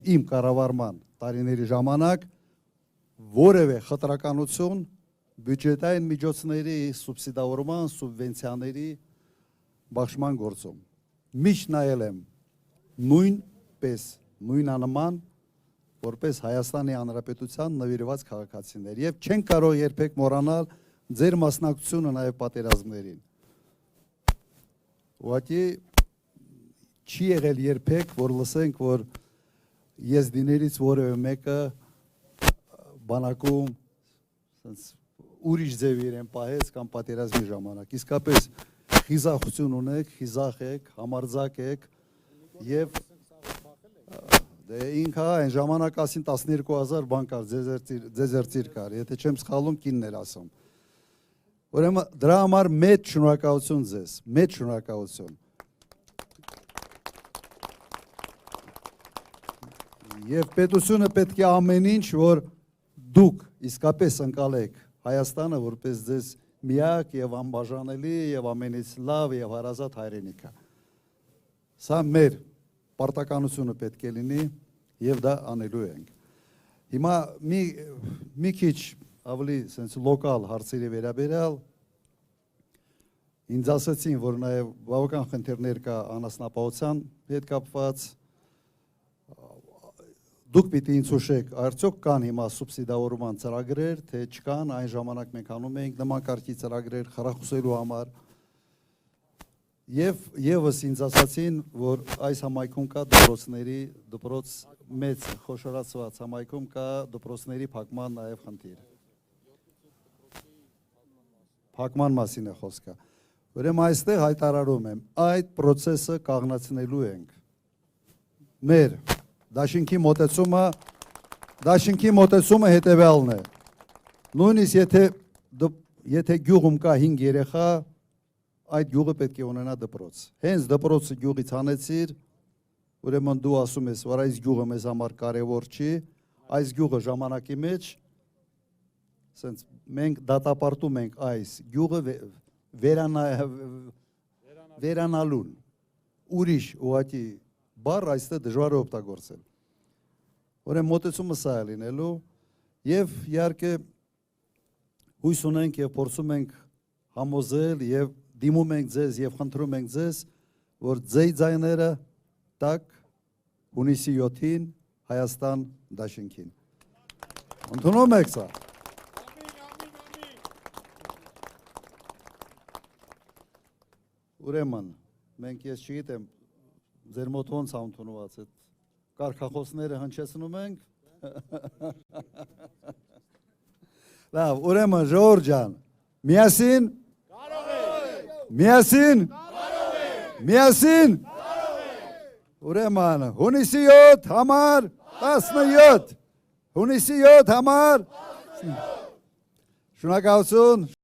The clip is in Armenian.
Իմ կառավարման տարիների ժամանակ որևէ խտրականություն բյուջետային միջոցների սուբսիդավորման, սուբվենցիաների բաշխման գործում։ Միշտ նայել եմ նույնանման, որպես Հայաստանի Հանրապետության նվիրված քաղաքացիներ եւ չեն կարող երբեք մոռանալ ձեր մասնակցությունը նաեւ պատերազմներին։ Ուղղակի չի եղել երբեք, որ լսենք, որ եզդիներից որևէ մեկը բանակում ուրիշ ձև իրեն պահեց կամ պատերազմի ժամանակ։ Իսկապես խիզախություն ունեք, խիզախ եք, համարձակ եք եւ ինքը այն ժամանակ ասին 12,000 բան կար, ձեզերծիր կար, եթե չեմ սխալվում կինն էր ասում։ Ուրեմն դրա համար մեծ շնորհակալություն ձեզ, մեծ շնորհակալություն։ Եվ պետությունը պետք է ամեն ինչ, որ դուք իսկապես ընկալեք Հայաստանը որպես ձեզ միակ եւ անբաժանելի եւ ամենից լավ եւ հարազատ հայրենիքը։ Սա մեր պարտականությունը պետք է լինի եւ դա անելու ենք։ Հիմա մի քիչ ավելի sense լոկալ հարցերի վերաբերյալ ինձ ասացին, որ նաեւ բավական խնդիրներ կա անասնապահության հետ կապված։ Դուք պիտի ինձ հուշեք, արդյոք կան հիմա սուբսիդավորման ծրագրեր, թե չկան, այն ժամանակ մենք անում էինք նման կարգի ծրագրեր խրախուսելու համար։ Եվ եւս ինձ ասացին, որ այս համայնքում կա դպրոց մեծ խոշորացված համայնքում կա դպրոցների փակման նաեւ խնդիր։ Փակման մասին է խոսքը։ Ուրեմն այստեղ հայտարարում եմ, այդ process-ը կաղնացնելու ենք։ Մեր Դաշինքի մոտեցումը հետևյալն է։ Նույնիսկ եթե գյուղում կա 5 երեխա, այդ գյուղը պետք է ունենա դպրոց։ Հենց դպրոցը գյուղից հանեցիր, ուրեմն դու ասում ես, որ այս գյուղը մեզ համար կարևոր չի, այս գյուղը ժամանակի մեջ, ասենց մենք դատապարտում ենք այս գյուղը վերանալուն։ Ուրիշ ուղղակի բառ այստեղ դժվար է օգտագործել։ Ուրեմն մոտեցումը սա է լինելու եւ իհարկե հույս ունենք եւ փորձում ենք համոզել եւ դիմում ենք ձեզ եւ խնդրում ենք ձեզ, որ ձեր ձայները տակ հունիսի 7-ին Հայաստան դաշինքին։ Ընդունում եք սա։ Ուրեմն մենք ես չգիտեմ ձեր մոտ ոնց ընդունված է կարգախոսները հնչեցնում ենք։ Լավ, ուրեմն ժողովուրդ ջան, միասին միասին ուրեմն հունիսի 7 համար 17 հունիսի 7 համար շնորհակալություն